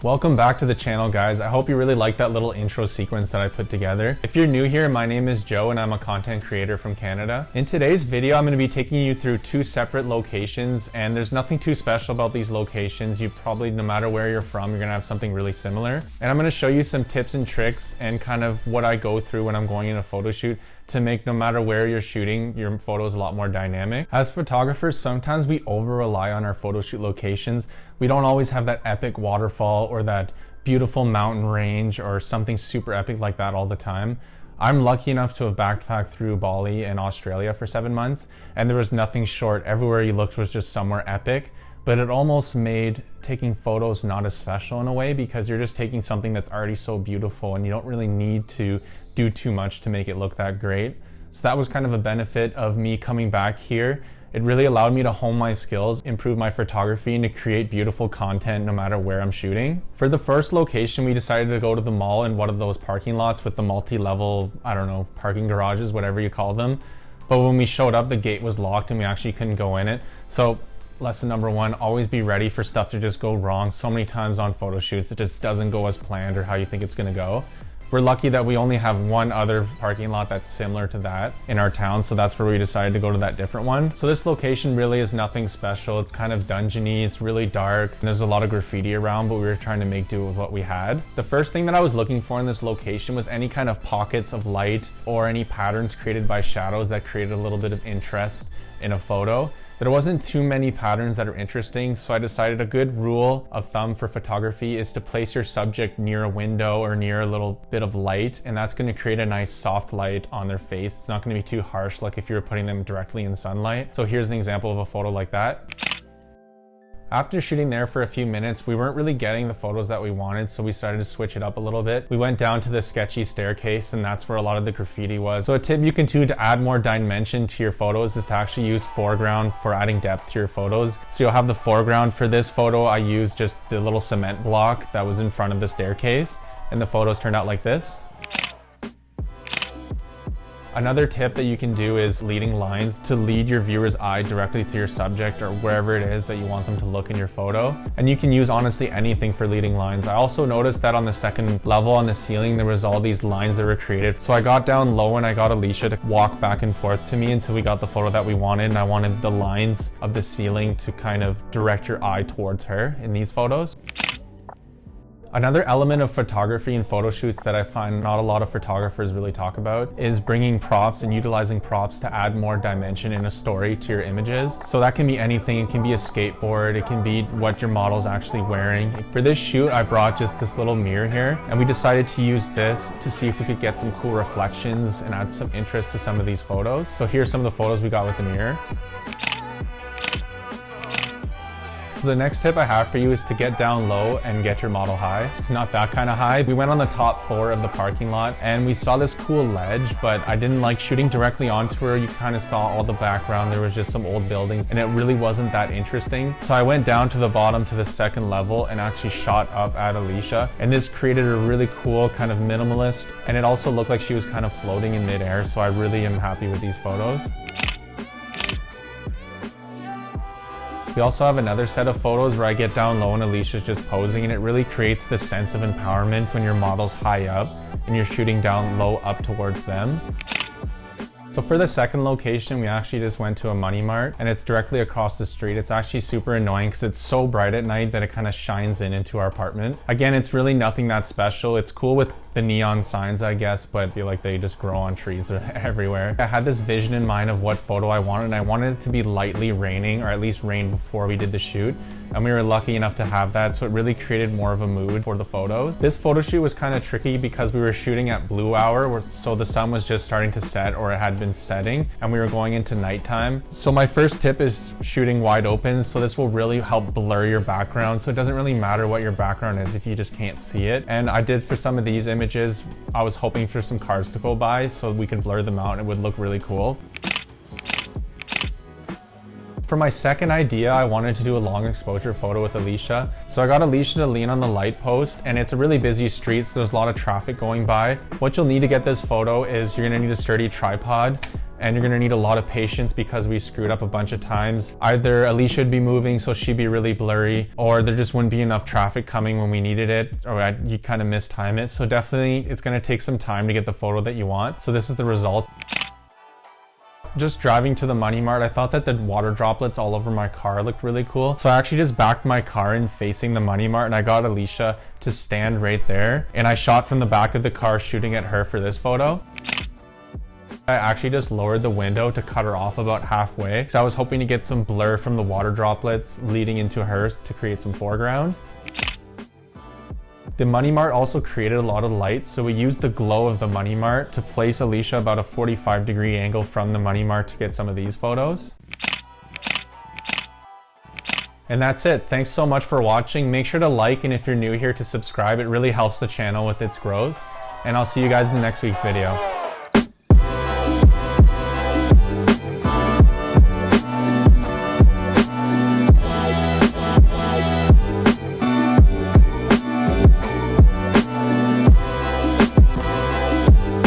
Welcome back to the channel, guys. I hope you really liked that little intro sequence that I put together. If you're new here, my name is Joe and I'm a content creator from Canada. In today's video, I'm going to be taking you through two separate locations, and there's nothing too special about these locations. You probably, no matter where you're from, you're going to have something really similar. And I'm going to show you some tips and tricks and kind of what I go through when I'm going in a photo shoot to make, no matter where you're shooting, your photos a lot more dynamic. As photographers, sometimes we over rely on our photo shoot locations. We don't always have that epic waterfall or that beautiful mountain range or something super epic like that all the time. I'm lucky enough to have backpacked through Bali and Australia for 7 months, and there was nothing short. Everywhere you looked was just somewhere epic, but it almost made taking photos not as special in a way, because you're just taking something that's already so beautiful and you don't really need to do too much to make it look that great. So that was kind of a benefit of me coming back here. It really allowed me to hone my skills, improve my photography, and to create beautiful content no matter where I'm shooting. For the first location, we decided to go to the mall in one of those parking lots with the multi-level, I don't know, parking garages, whatever you call them. But when we showed up, the gate was locked and we actually couldn't go in it. So lesson number one, always be ready for stuff to just go wrong. So many times on photo shoots, it just doesn't go as planned or how you think it's gonna go. We're lucky that we only have one other parking lot that's similar to that in our town, so that's where we decided to go to that different one. So this location really is nothing special. It's kind of dungeony, it's really dark, and there's a lot of graffiti around, but we were trying to make do with what we had. The first thing that I was looking for in this location was any kind of pockets of light or any patterns created by shadows that created a little bit of interest in a photo. There wasn't too many patterns that are interesting, so I decided a good rule of thumb for photography is to place your subject near a window or near a little bit of light, and that's going to create a nice soft light on their face. It's not going to be too harsh like if you were putting them directly in sunlight. So here's an example of a photo like that. After shooting there for a few minutes, we weren't really getting the photos that we wanted, so we started to switch it up a little bit. We went down to the sketchy staircase, and that's where a lot of the graffiti was. So a tip you can do to add more dimension to your photos is to actually use foreground for adding depth to your photos. So you'll have the foreground. For this photo, I used just the little cement block that was in front of the staircase, and the photos turned out like this. Another tip that you can do is leading lines to lead your viewer's eye directly to your subject or wherever it is that you want them to look in your photo. And you can use honestly anything for leading lines. I also noticed that on the second level on the ceiling, there was all these lines that were created. So I got down low and I got Alicia to walk back and forth to me until we got the photo that we wanted. And I wanted the lines of the ceiling to kind of direct your eye towards her in these photos. Another element of photography and photo shoots that I find not a lot of photographers really talk about is bringing props and utilizing props to add more dimension in a story to your images. So that can be anything. It can be a skateboard, it can be what your model's actually wearing. For this shoot, I brought just this little mirror here, and we decided to use this to see if we could get some cool reflections and add some interest to some of these photos. So here's some of the photos we got with the mirror. So the next tip I have for you is to get down low and get your model high. Not that kind of high. We went on the top floor of the parking lot and we saw this cool ledge, but I didn't like shooting directly onto her. You kind of saw all the background. There was just some old buildings and it really wasn't that interesting. So I went down to the bottom to the second level and actually shot up at Alicia. And this created a really cool kind of minimalist, and it also looked like she was kind of floating in midair. So I really am happy with these photos. We also have another set of photos where I get down low and Alicia's just posing, and it really creates this sense of empowerment when your model's high up and you're shooting down low up towards them. So for the second location, we actually just went to a Money Mart, and it's directly across the street. It's actually super annoying because it's so bright at night that it kind of shines into our apartment. Again, it's really nothing that special. It's cool with the neon signs, I guess, but I feel like they just grow on trees everywhere. I had this vision in mind of what photo I wanted, and I wanted it to be lightly raining, or at least rain before we did the shoot. And we were lucky enough to have that, so it really created more of a mood for the photos. This photo shoot was kind of tricky because we were shooting at blue hour, so the sun was just starting to set, or it had been setting, and we were going into nighttime. So my first tip is shooting wide open. So this will really help blur your background. So it doesn't really matter what your background is if you just can't see it. And I did for some of these images, I was hoping for some cars to go by so we could blur them out and it would look really cool. For my second idea, I wanted to do a long exposure photo with Alicia. So I got Alicia to lean on the light post, and it's a really busy street, so there's a lot of traffic going by. What you'll need to get this photo is you're gonna need a sturdy tripod, and you're gonna need a lot of patience because we screwed up a bunch of times. Either Alicia would be moving so she'd be really blurry, or there just wouldn't be enough traffic coming when we needed it, or you kind of mistime it. So definitely it's gonna take some time to get the photo that you want. So this is the result. Just driving to the Money Mart, I thought that the water droplets all over my car looked really cool. So I actually just backed my car in facing the Money Mart, and I got Alicia to stand right there. And I shot from the back of the car shooting at her for this photo. I actually just lowered the window to cut her off about halfway. So I was hoping to get some blur from the water droplets leading into hers to create some foreground. The Money Mart also created a lot of lights, so we used the glow of the Money Mart to place Alicia about a 45-degree angle from the Money Mart to get some of these photos. And that's it. Thanks so much for watching. Make sure to like, and if you're new here, to subscribe. It really helps the channel with its growth. And I'll see you guys in the next week's video.